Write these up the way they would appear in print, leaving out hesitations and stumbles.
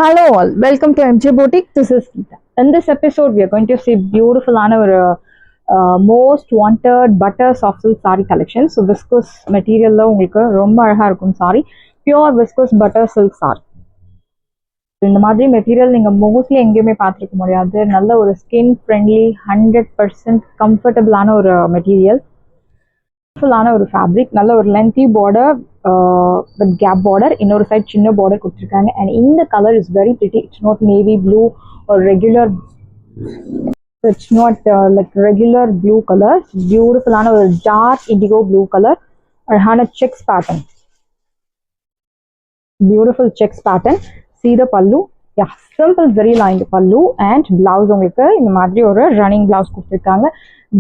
Hello all, welcome to MJ Boutique. This is Geeta. In this episode, we are going to see beautiful most wanted butter soft silk saree collection. So viscose material la உங்களுக்கு ரொம்ப அழகா இருக்கும் saree. Pure viscose butter silk saree. இந்த மாதிரி material நீங்க mostly எங்கேயுமே பார்த்துருக்க முடியாது. நல்ல ஒரு ஸ்கின் ஃப்ரெண்ட்லி 100% கம்ஃபர்டபுளான ஒரு மெட்டீரியல். ஃபுல்லான ஒரு ஃபேப்ரிக், நல்ல ஒரு lengthy border with gap border, இன்னொரு சைட் சின்ன பார்டர் கொடுத்துருக்காங்க. அண்ட் இந்த colour is very pretty. It's not navy blue ஒரு regular, it's not like regular blue colour. பியூட்டிஃபுல்லான ஒரு டார்க் இண்டிகோ ப்ளூ கலர், அழகான checks pattern, beautiful checks pattern. See the pallu, yeah, simple zari lined pallu and blouse உங்களுக்கு இந்த மாதிரி ஒரு running blouse கொடுத்துருக்காங்க.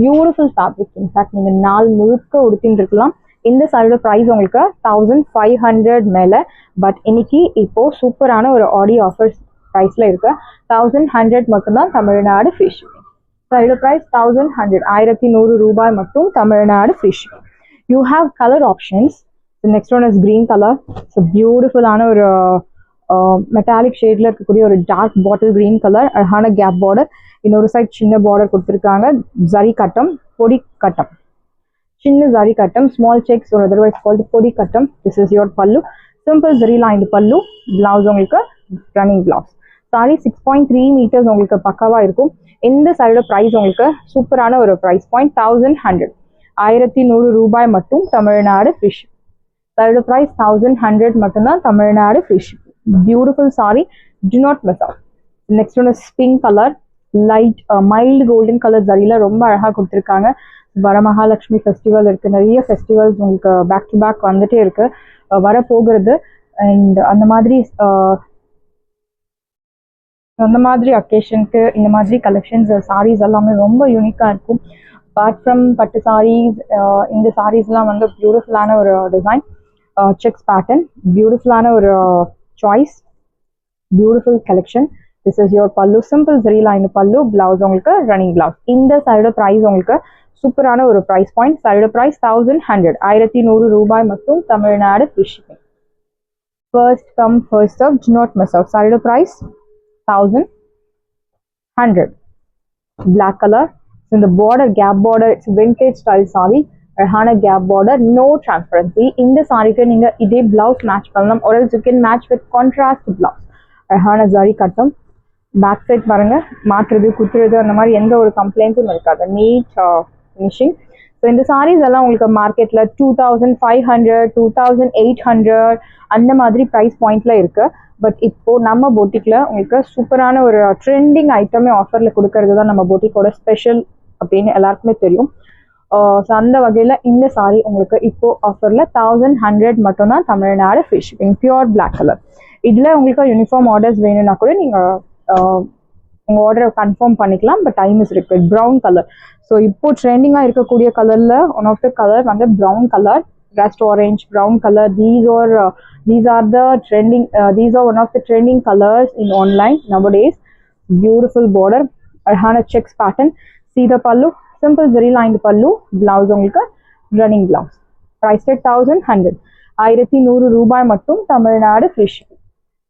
Beautiful fabric. In fact நீங்க நாள் முழுக்க உடுத்தின்னு இருக்கலாம். இந்த சாரியோட ப்ரைஸ் உங்களுக்கு 1500 மேலே. பட் இன்னைக்கு இப்போ சூப்பரான ஒரு ஆடி ஆஃபர் ப்ரைஸ்ல இருக்கு. 1100 மட்டும்தான் தமிழ்நாடு ஃப்ரீ ஷிப்பிங். சாரியோட ப்ரைஸ் 1100, 1100 ரூபாய் மட்டும் Tamil Nadu free shipping. You have colour options. Next one is green colour. So பியூட்டிஃபுல்லான ஒரு மெட்டாலிக் ஷேட்ல இருக்கக்கூடிய ஒரு டார்க் பாட்டில் கிரீன் கலர், அழகான கேப் பார்டர், இன்னொரு சைட் சின்ன பார்டர் கொடுத்துருக்காங்க. ஜரி கட்டம், பொடி கட்டம், சின்ன ஜரி கட்டம், ஸ்மால் செக்ஸ் ஒரு அதர்வைஸ் கால்டு பொடி கட்டம். திஸ் இஸ் யுவர் பல்லு, simple zari lined pallu. Blouse உங்களுக்கு ரன்னிங் பிளவுஸ். சாரி 6.3 மீட்டர்ஸ் உங்களுக்கு பக்காவா இருக்கும். இந்த சாரியோட ப்ரைஸ் உங்களுக்கு சூப்பரான ஒரு ப்ரைஸ் பாயிண்ட் 1100, 1100 ரூபாய் மட்டும் தமிழ்நாடு ஃப்ரீ ஷிப்பிங். சாரியோட ப்ரைஸ் 1100 மட்டும்தான் Tamil Nadu free shipping. Beautiful saree, do not miss out. Next one is pink color, light mild golden color ஜரியில ரொம்ப அழகா கொடுத்துருக்காங்க. வர மகாலட்சுமி ஃபெஸ்டிவல் இருக்கு, நிறைய ஃபெஸ்டிவல்ஸ் உங்களுக்கு பேக் டு பேக் வந்துட்டே இருக்கு, வர போகிறது. அண்ட் அந்த மாதிரி அக்கேஷனுக்கு இந்த மாதிரி கலெக்ஷன்ஸ் சாரீஸ் எல்லாமே ரொம்ப யூனிக்காக இருக்கும். அப்பார்ட் ஃப்ரம் பட்டு சாரீஸ், இந்த சாரீஸ்லாம் வந்து பியூட்டிஃபுல்லான ஒரு டிசைன், செக்ஸ் பேட்டர்ன், பியூட்டிஃபுல்லான ஒரு choice, beautiful collection. This is your pallu, simple zari line pallu. Blouse உங்களுக்கு running blouse. இந்த சாரியோட price உங்களுக்கு சூப்பரான ஒரு price point. சாரியோட price 1100, 1100 ரூபாய் மட்டும் Tamil Nadu free shipping. First come first serve, do not miss out. சாரியோட price 1100. Black color. In the border, gap border, it's vintage style saree. அழகான கேப் பார்டர், நோ டிரான்ஸ்பரன்சி. இந்த சாரிக்கு நீங்க இதே பிளவுஸ் மேட்ச் பண்ணலாம், ஒரு you can match with contrast blouse. அழகான ஜரி கட்டம். பேக் சைட் பாருங்க, மாற்றுறது குத்துறது அந்த மாதிரி எந்த ஒரு கம்ப்ளைண்ட்ஸும் இருக்காது. NEET finishing. ஸோ இந்த சாரீஸ் எல்லாம் உங்களுக்கு மார்க்கெட்ல 2500, 2800 அந்த மாதிரி ப்ரைஸ் பாயிண்ட்ல இருக்கு. பட் இப்போ நம்ம பொட்டிக்ல உங்களுக்கு சூப்பரான ஒரு ட்ரெண்டிங் ஐட்டமே ஆஃபர்ல கொடுக்கறது தான் நம்ம பொட்டிக்கோட ஸ்பெஷல் அப்படின்னு எல்லாருக்குமே தெரியும். ஸோ அந்த வகையில் இந்த சாரீ உங்களுக்கு இப்போ ஆஃபரில் 1100 மட்டும்தான் Tamil Nadu free shipping. Pure black colour. இதில் உங்களுக்கு யூனிஃபார்ம் ஆர்டர்ஸ் வேணும்னா கூட நீங்கள் உங்கள் ஆர்டரை கன்ஃபார்ம் பண்ணிக்கலாம். But time is required. Brown colour. So இப்போ ட்ரெண்டிங்காக இருக்கக்கூடிய கலரில் ஒன் ஆஃப் த கலர் வந்து brown colour, rust orange, brown colour. These are one of the trending colors in online nowadays. Beautiful border, அழகான checks pattern. See the pallu, simple zari lined pallu. Blouse உங்களுக்கு running blouse. Price at 1100, 1100 ரூபாய் மட்டும் Tamil Nadu free shipping.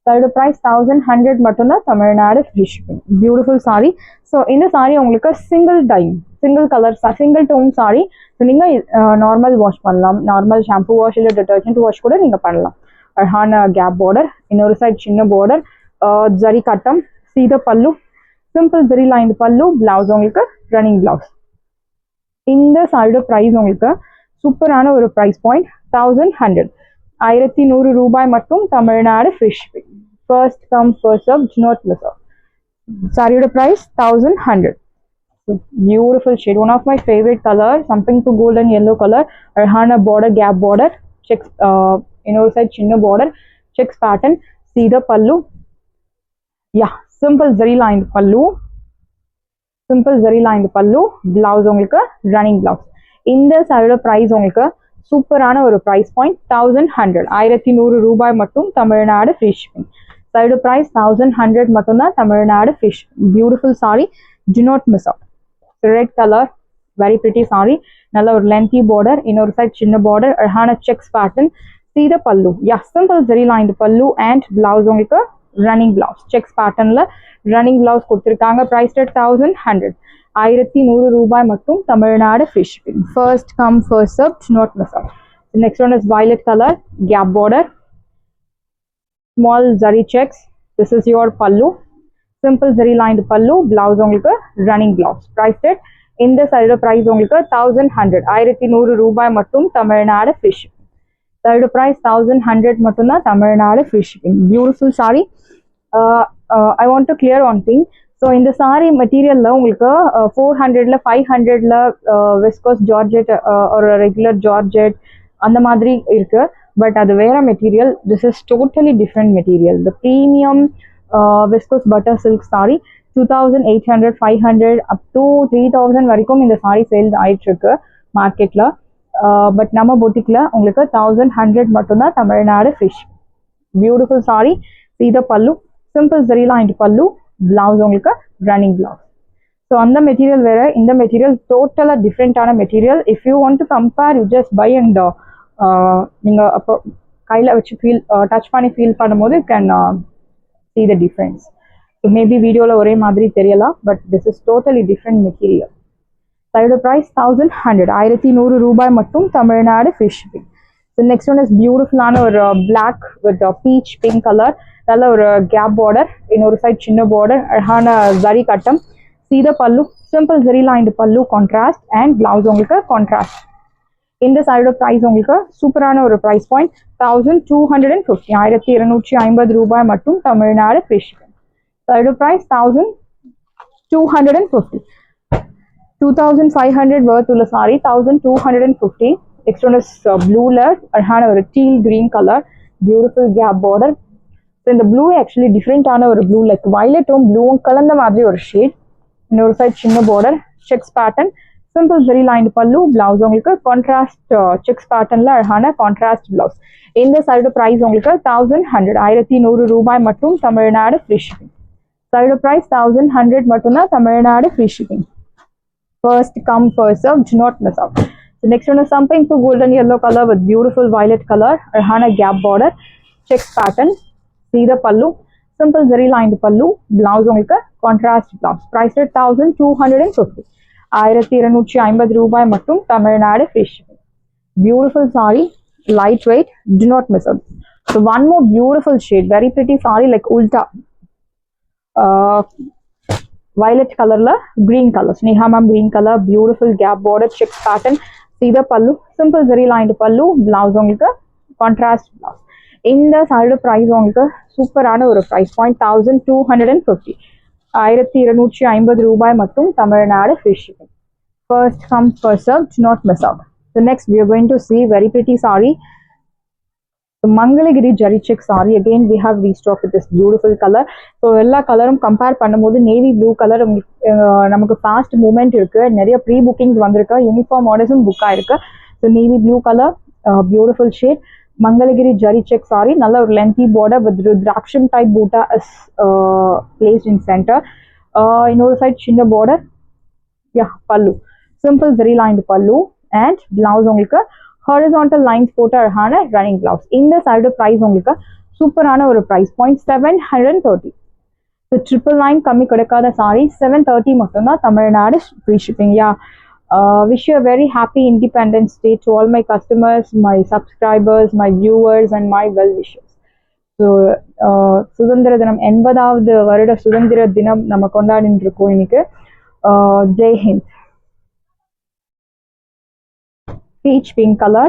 சாரியோட price 1100 மட்டும்தான் Tamil Nadu free shipping. Beautiful sari. So இந்த சாரி உங்களுக்கு single colour, single tone sari. So நீங்கள் normal wash பண்ணலாம், நார்மல் ஷாம்பு வாஷ் இல்லை டிட்டர்ஜென்ட் வாஷ் கூட நீங்கள் பண்ணலாம். அழகான கேப் பார்டர், இன்னொரு சைட் சின்ன பார்டர், ஜரி கட்டம். See the pallu, simple zari lined pallu. Blouse உங்களுக்கு ரன்னிங் பிளவுஸ். இந்த சாரியோட ப்ரைஸ் உங்களுக்கு சூப்பரான ஒரு ப்ரைஸ் பாயிண்ட் 1100, 1100 ரூபாய் மட்டும் Tamil Nadu free shipping. First come first serve, do not miss out. சாரியோட price 1100. Beautiful shade, one of my favourite colour, something to golden yellow colour. அழகான பார்டர், கேப் பார்டர், செக்ஸ், இன்னொரு சைட் சின்ன border, checks pattern. See the pallu, yeah, simple zari lined pallu. Simple zari lined pallu. Blouse உங்களுக்கு running blouse. இந்த சாரியோட price உங்களுக்கு சூப்பரான ஒரு ப்ரைஸ் பாயிண்ட் 1100, 1100 ரூபாய் மட்டும் தமிழ்நாடு ஃப்ரீ ஷிப்பிங். சாரியோட ப்ரைஸ் 1100 மட்டும்தான் Tamil Nadu free shipping. Beautiful sorry, do not miss out. Red colour, very pretty sari. நல்ல ஒரு லென்த்தி பார்டர், இன்னொரு சைட் சின்ன பார்டர், அழகான checks pattern. See the pallu, yeah, simple zari lined pallu and blouse உங்களுக்கு running blouse checks patternல running blouse கொடுத்திருக்காங்க priced at 1100 1100 ரூபாய் மட்டும் Tamil Nadu free shipping first come first served not miss out. The next one is violet color gap border small zari checks. This is your pallu simple zari lined pallu blouse உங்களுக்கு running blouse priced at இந்த side price உங்களுக்கு 1100 1100 ரூபாய் மட்டும் Tamil Nadu free shipping. Third price 1100 மட்டும் தான் Tamil Nadu free shipping. Beautiful saree. I want to clear one thing. So இந்த saree materialல உங்களுக்கு 400ல 500ல viscose georgette or regular georgette அந்த மாதிரி இருக்கு. But அது வேற material. This is totally different material. The premium viscose butter silk saree 2800 500 up to 3000 வரைக்கும் இந்த saree sale ஆயிட்டு இருக்கு மார்க்கெட்ல. பட் நம்ம பொட்டிக்ல உங்களுக்கு 1100 மட்டும் தான் தமிழ்நாடு ஃபிஷ். Beautiful sari see the pallu simple zari lined pallu blouse உங்களுக்கு ரன்னிங் பிளவுஸ். ஸோ அந்த மெட்டீரியல் வேற இந்த மெட்டீரியல் டோட்டலாக டிஃப்ரெண்டான material. If you want to compare you just buy and நீங்கள் அப்போ கையில் வச்சு டச் பண்ணி ஃபீல் பண்ணும்போது can see the difference. So maybe வீடியோவில் ஒரே மாதிரி தெரியலாம் but this is totally different material. Side price 1100 1100 ரூபாய் மட்டும் Tamil Nadu free shipping. The next one is beautiful ஆன ஒரு black with a peach pink color நல்ல ஒரு gap border இன்னொரு சைடு சின்ன border அழகான zari கட்டம். See the pallu simple zari lined pallu contrast and blouse உங்களுக்கு contrast. இந்த சைடு price உங்களுக்கு சூப்பரான ஒரு price point 1250 1250 ரூபாய் மட்டும் Tamil Nadu free shipping. Side price 1250 2500 worth உள்ள saree 1250. Next one is blue ல அழகான ஒரு teal green color beautiful gap border. So இந்த blue actually different ஆன ஒரு blue like violet உம் blue உம் கலந்த மாதிரி ஒரு shade. இன்னொரு சைடு சின்ன border checks pattern simple zari lined pallu blouse உங்களுக்கு contrast checks patternல அழகான contrast blouse. இந்த சைடு price உங்களுக்கு 1100 1100 ரூபாய் மட்டும் Tamil Nadu free shipping. Side price 1100 மட்டும் தான் Tamil Nadu free shipping. First come first serve, do not miss out. The next one is something to golden yellow color with beautiful violet color arhana gap border checks pattern. See the pallu simple zari lined pallu blouse உங்களுக்கு contrast blouse priced at 1250 1250 ரூபாய் மட்டும் Tamil Nadu free shipping. Beautiful saree lightweight, do not miss out. So one more beautiful shade very pretty saree like ulta violet color la green color sneha ma'am green color beautiful gap border check pattern. See the pallu simple zari lined pallu blouse உங்களுக்கு contrast blouse. இந்த side price உங்களுக்கு சூப்பரான ஒரு price point 1250 1250 ரூபாய் மட்டும் Tamil Nadu free shipping. First come first serve, do not miss out. So next we are going to see very pretty saree. So Mangalagiri Jari check saree again we have restocked with this beautiful color. So எல்லா கலரும் compare பண்ணும்போது navy blue colour நமக்கு fast movement இருக்கு. நிறைய pre bookings வந்திருக்கு. Uniform ஆர்டர்ஸும் book ஆயிருக்கு. So navy blue colour beautiful shade Mangalagiri Jari check saree நல்ல ஒரு lengthy border with Rudraksham type butta is placed in center. இன்னொரு சைடு சின்ன border pallu simple zari lined pallu and blouse உங்களுக்கு horizontal lines போட்ட அழகான running blouse. இந்த side price உங்களுக்கு சூப்பரான ஒரு price point 730. So 999 கம்மி கிடைக்காத saree 730 மட்டும் தான் Tamil Nadu free shipping. Wish you a very happy Independence Day to all my customers, my subscribers, my viewers and my well wishers. So சுதந்திர தினம் 80வது வருட சுதந்திர தினம் நம்ம கொண்டாடிட்டு இருக்கோம் இன்னைக்கு. Jai Hind. Peach pink color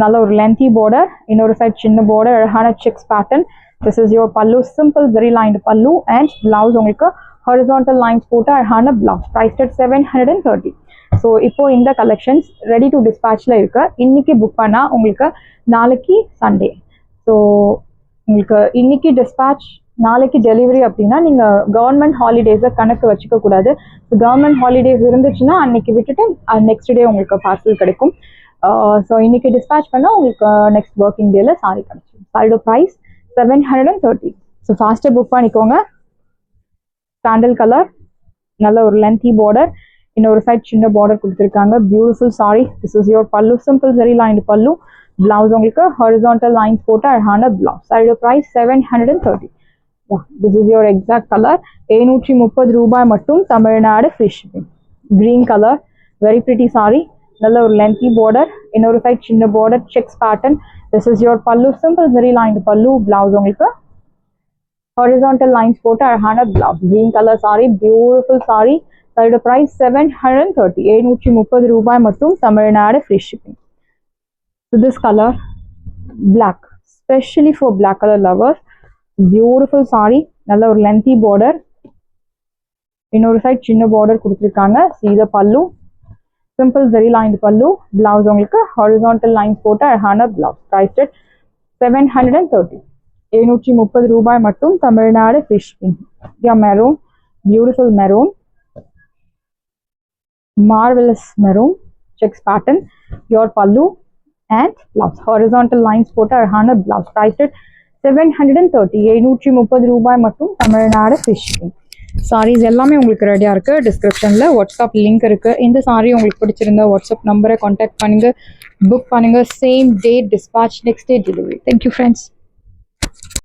நல்ல ஒரு lengthy border இன்னொரு சைடு சின்ன border அழகான checks pattern. This is your pallu simple zari lined pallu and blouse உங்களுக்கு horizontal lines போட்ட அழகான blouse priced at 730. ஸோ இப்போ இந்த கலெக்ஷன்ஸ் ரெடி டு டிஸ்பேட்ச்ல இருக்கு. இன்னைக்கு புக் பண்ணா உங்களுக்கு நாளைக்கு சண்டே. ஸோ உங்களுக்கு இன்னைக்கு டிஸ்பேட்ச் நாளைக்கு டெலிவரி அப்படின்னா நீங்க கவர்மெண்ட் ஹாலிடேஸை கணக்கு வச்சுக்க கூடாது. கவர்மெண்ட் ஹாலிடேஸ் இருந்துச்சுன்னா அன்னைக்கு விட்டுட்டு நெக்ஸ்ட் டே உங்களுக்கு பார்சல் கிடைக்கும். ஸோ இன்னைக்கு டிஸ்பேட்ச் பண்ணால் உங்களுக்கு நெக்ஸ்ட் ஒர்க்கிங் டேல சாரி கிடைக்கும். சாரியோட ப்ரைஸ் 730. ஸோ ஃபாஸ்ட்டாக புக் பண்ணிக்கோங்க. சாண்டல் கலர் நல்ல ஒரு லென்த்தி பார்டர் இன்னொரு சைட் சின்ன பார்டர் கொடுத்துருக்காங்க. Beautiful sari. This is your pallu simple zari lined pallu blouse உங்களுக்கு ஹாரிசான்டல் லைன்ஸ் போட்டு அழகான பிளவுஸ். சாரியோட price 730. This is your exact colour. 730 ரூபாய் மட்டும், Tamil Nadu free shipping. Green colour, very pretty sari. நல்ல ஒரு லென்த்தி பார்டர், இன்னொரு சைட் சின்ன border, checks pattern. This is your pallu, simple very lined pallu. Blouse உங்களுக்கு ஹாரிசான்டல் லைன்ஸ் போட்டு அழகான blouse. Green colour sorry, beautiful sorry. சாரியோட பிரைஸ் 730. 730 ரூபாய் மட்டும், Tamil Nadu free shipping. So this color, black, especially for black color lovers. Beautiful saree, நல்ல ஒரு lengthy border, இன்னொரு side சின்ன border கொடுத்திருக்காங்க. See the pallu, simple zari lined pallu. Blouse உங்களுக்கு horizontal lines போட்டு அழகான blouse. Priced at 730. 730 ரூபாய் மட்டும், Tamil Nadu free shipping. Yeah, maroon, beautiful maroon, marvelous maroon, checks pattern. Your pallu and blouse, horizontal lines போட்டு அழகான blouse. Priced at 730. 730 ரூபாய் மட்டும், Tamil Nadu free shipping. Saris எல்லாமே உங்களுக்கு ரெடியாக இருக்குது. டிஸ்கிரிப்ஷனில் வாட்ஸ்அப் லிங்க் இருக்குது. இந்த சாரீ உங்களுக்கு பிடிச்சிருந்தா வாட்ஸ்அப் நம்பரை காண்டாக்ட் பண்ணுங்கள், புக் பண்ணுங்கள். Same day dispatch, next day delivery. Thank you friends.